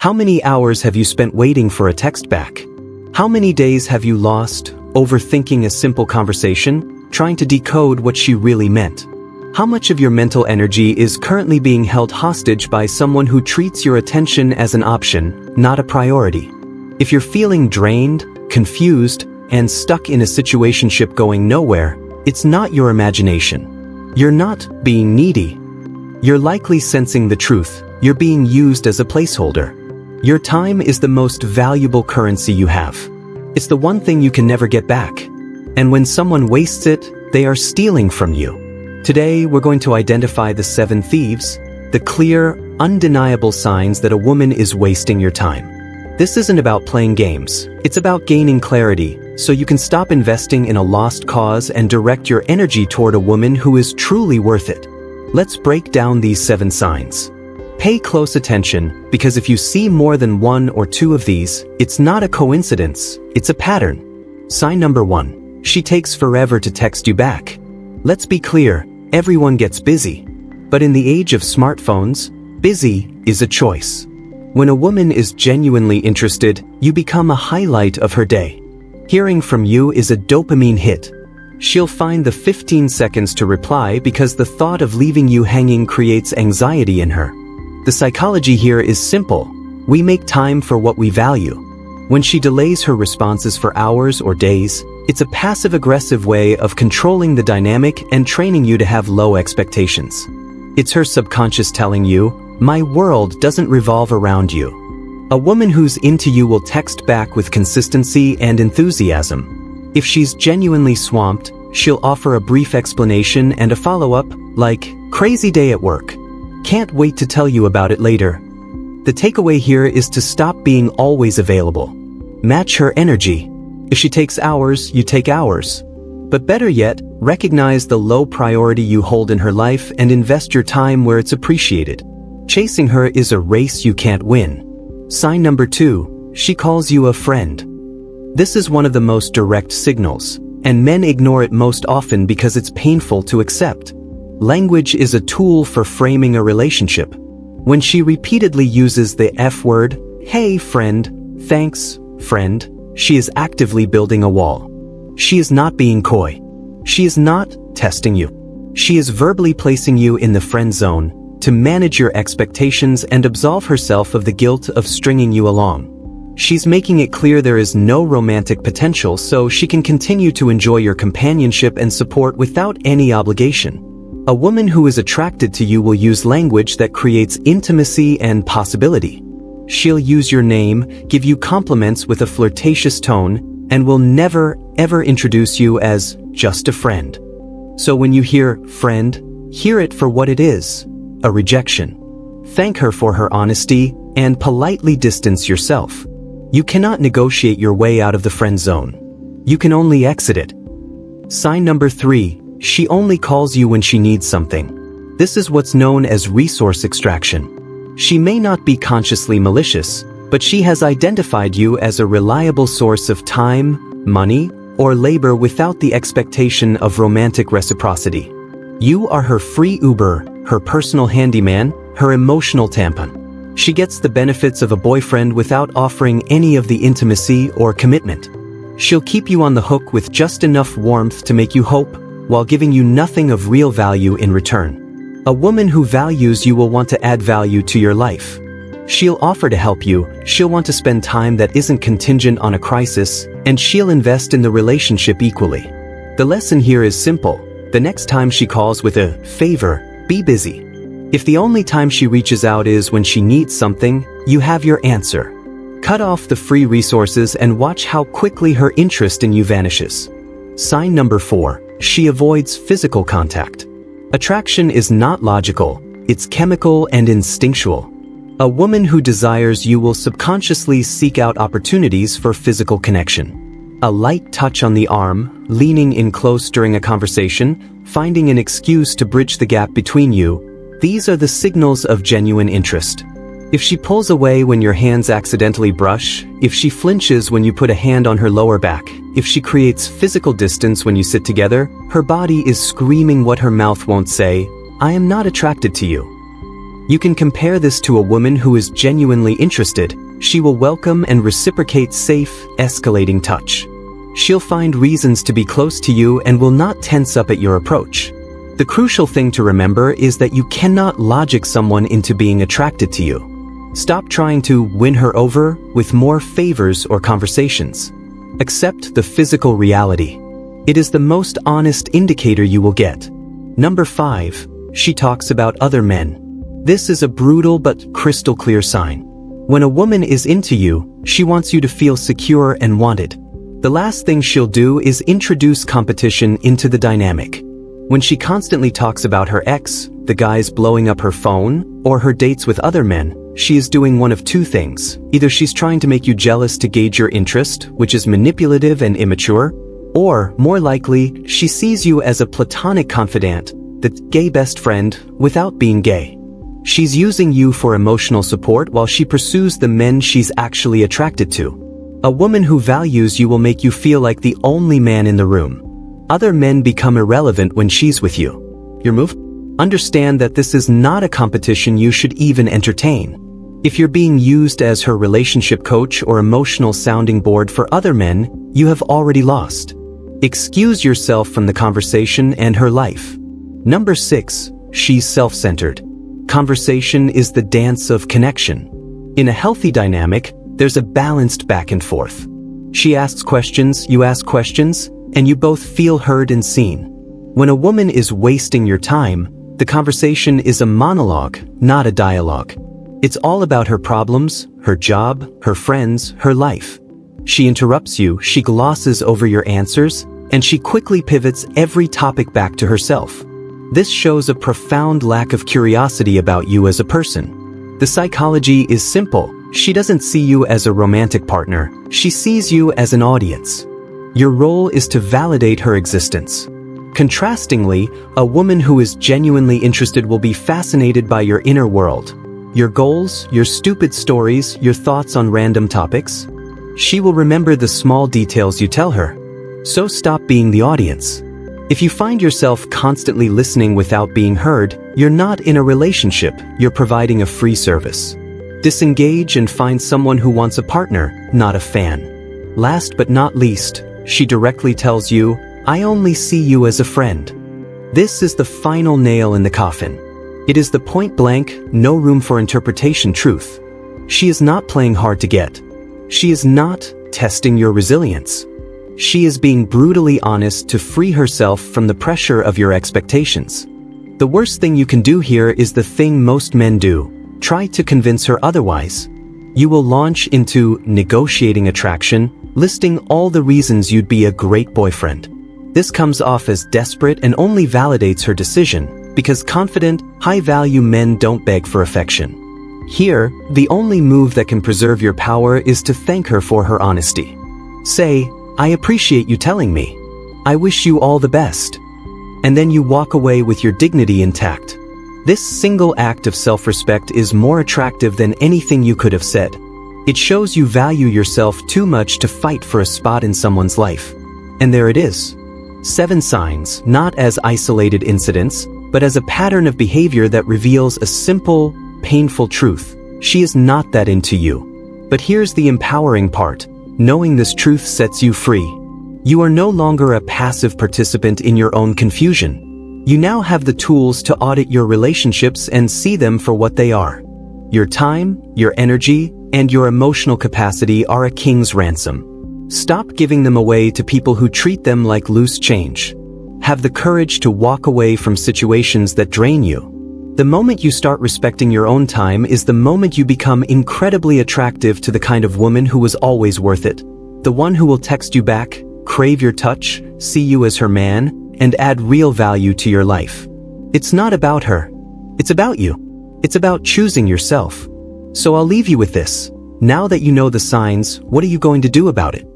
How many hours have you spent waiting for a text back? How many days have you lost, overthinking a simple conversation, trying to decode what she really meant? How much of your mental energy is currently being held hostage by someone who treats your attention as an option, not a priority? If you're feeling drained, confused, and stuck in a situationship going nowhere, it's not your imagination. You're not being needy. You're likely sensing the truth. You're being used as a placeholder. Your time is the most valuable currency you have. It's the one thing you can never get back. And when someone wastes it, they are stealing from you. Today, we're going to identify the 7 thieves, the clear, undeniable signs that a woman is wasting your time. This isn't about playing games. It's about gaining clarity, so you can stop investing in a lost cause and direct your energy toward a woman who is truly worth it. Let's break down these 7 signs. Pay close attention, because if you see more than 1 or 2 of these, it's not a coincidence, it's a pattern. Sign number 1. She takes forever to text you back. Let's be clear, everyone gets busy. But in the age of smartphones, busy is a choice. When a woman is genuinely interested, you become a highlight of her day. Hearing from you is a dopamine hit. She'll find the 15 seconds to reply because the thought of leaving you hanging creates anxiety in her. The psychology here is simple. We make time for what we value. When she delays her responses for hours or days, it's a passive-aggressive way of controlling the dynamic and training you to have low expectations. It's her subconscious telling you, "My world doesn't revolve around you." A woman who's into you will text back with consistency and enthusiasm. If she's genuinely swamped, she'll offer a brief explanation and a follow-up, like, "Crazy day at work. Can't wait to tell you about it later." The takeaway here is to stop being always available. Match her energy. If she takes hours, you take hours. But better yet, recognize the low priority you hold in her life and invest your time where it's appreciated. Chasing her is a race you can't win. Sign number 2, she calls you a friend. This is one of the most direct signals, and men ignore it most often because it's painful to accept. Language is a tool for framing a relationship. When she repeatedly uses the F word, "Hey, friend," "Thanks, friend," she is actively building a wall. She is not being coy. She is not testing you. She is verbally placing you in the friend zone to manage your expectations and absolve herself of the guilt of stringing you along. She's making it clear there is no romantic potential, so she can continue to enjoy your companionship and support without any obligation. A woman who is attracted to you will use language that creates intimacy and possibility. She'll use your name, give you compliments with a flirtatious tone, and will never, ever introduce you as just a friend. So when you hear friend, hear it for what it is, a rejection. Thank her for her honesty and politely distance yourself. You cannot negotiate your way out of the friend zone. You can only exit it. Sign number 3. She only calls you when she needs something. This is what's known as resource extraction. She may not be consciously malicious, but she has identified you as a reliable source of time, money, or labor without the expectation of romantic reciprocity. You are her free Uber, her personal handyman, her emotional tampon. She gets the benefits of a boyfriend without offering any of the intimacy or commitment. She'll keep you on the hook with just enough warmth to make you hope, while giving you nothing of real value in return. A woman who values you will want to add value to your life. She'll offer to help you, she'll want to spend time that isn't contingent on a crisis, and she'll invest in the relationship equally. The lesson here is simple. The next time she calls with a favor, be busy. If the only time she reaches out is when she needs something, you have your answer. Cut off the free resources and watch how quickly her interest in you vanishes. Sign number 4. She avoids physical contact. Attraction is not logical, it's chemical and instinctual. A woman who desires you will subconsciously seek out opportunities for physical connection. A light touch on the arm, leaning in close during a conversation, finding an excuse to bridge the gap between you, these are the signals of genuine interest. If she pulls away when your hands accidentally brush, if she flinches when you put a hand on her lower back, if she creates physical distance when you sit together, her body is screaming what her mouth won't say, "I am not attracted to you." You can compare this to a woman who is genuinely interested. She will welcome and reciprocate safe, escalating touch. She'll find reasons to be close to you and will not tense up at your approach. The crucial thing to remember is that you cannot logic someone into being attracted to you. Stop trying to win her over with more favors or conversations. Accept the physical reality. It is the most honest indicator you will get. Number 5. She talks about other men. This is a brutal but crystal clear sign. When a woman is into you, she wants you to feel secure and wanted. The last thing she'll do is introduce competition into the dynamic. When she constantly talks about her ex, the guys blowing up her phone, or her dates with other men, she is doing one of two things. Either she's trying to make you jealous to gauge your interest, which is manipulative and immature, or, more likely, she sees you as a platonic confidant, the gay best friend, without being gay. She's using you for emotional support while she pursues the men she's actually attracted to. A woman who values you will make you feel like the only man in the room. Other men become irrelevant when she's with you. Your move? Understand that this is not a competition you should even entertain. If you're being used as her relationship coach or emotional sounding board for other men, you have already lost. Excuse yourself from the conversation and her life. Number 6. She's self-centered. Conversation is the dance of connection. In a healthy dynamic, there's a balanced back and forth. She asks questions, you ask questions, and you both feel heard and seen. When a woman is wasting your time, the conversation is a monologue, not a dialogue. It's all about her problems, her job, her friends, her life. She interrupts you, she glosses over your answers, and she quickly pivots every topic back to herself. This shows a profound lack of curiosity about you as a person. The psychology is simple. She doesn't see you as a romantic partner. She sees you as an audience. Your role is to validate her existence. Contrastingly, a woman who is genuinely interested will be fascinated by your inner world. Your goals, your stupid stories, your thoughts on random topics. She will remember the small details you tell her. So stop being the audience. If you find yourself constantly listening without being heard, you're not in a relationship, you're providing a free service. Disengage and find someone who wants a partner, not a fan. Last but not least, she directly tells you, I only see you as a friend. This is the final nail in the coffin. It is the point-blank, no room for interpretation truth. She is not playing hard to get. She is not testing your resilience. She is being brutally honest to free herself from the pressure of your expectations. The worst thing you can do here is the thing most men do. Try to convince her otherwise. You will launch into negotiating attraction, listing all the reasons you'd be a great boyfriend. This comes off as desperate and only validates her decision, because confident, high-value men don't beg for affection. Here, the only move that can preserve your power is to thank her for her honesty. Say, I appreciate you telling me. I wish you all the best. And then you walk away with your dignity intact. This single act of self-respect is more attractive than anything you could have said. It shows you value yourself too much to fight for a spot in someone's life. And there it is. 7 signs, not as isolated incidents, but as a pattern of behavior that reveals a simple, painful truth. She is not that into you. But here's the empowering part. Knowing this truth sets you free. You are no longer a passive participant in your own confusion. You now have the tools to audit your relationships and see them for what they are. Your time, your energy, and your emotional capacity are a king's ransom. Stop giving them away to people who treat them like loose change. Have the courage to walk away from situations that drain you. The moment you start respecting your own time is the moment you become incredibly attractive to the kind of woman who was always worth it. The one who will text you back, crave your touch, see you as her man, and add real value to your life. It's not about her. It's about you. It's about choosing yourself. So I'll leave you with this. Now that you know the signs, what are you going to do about it?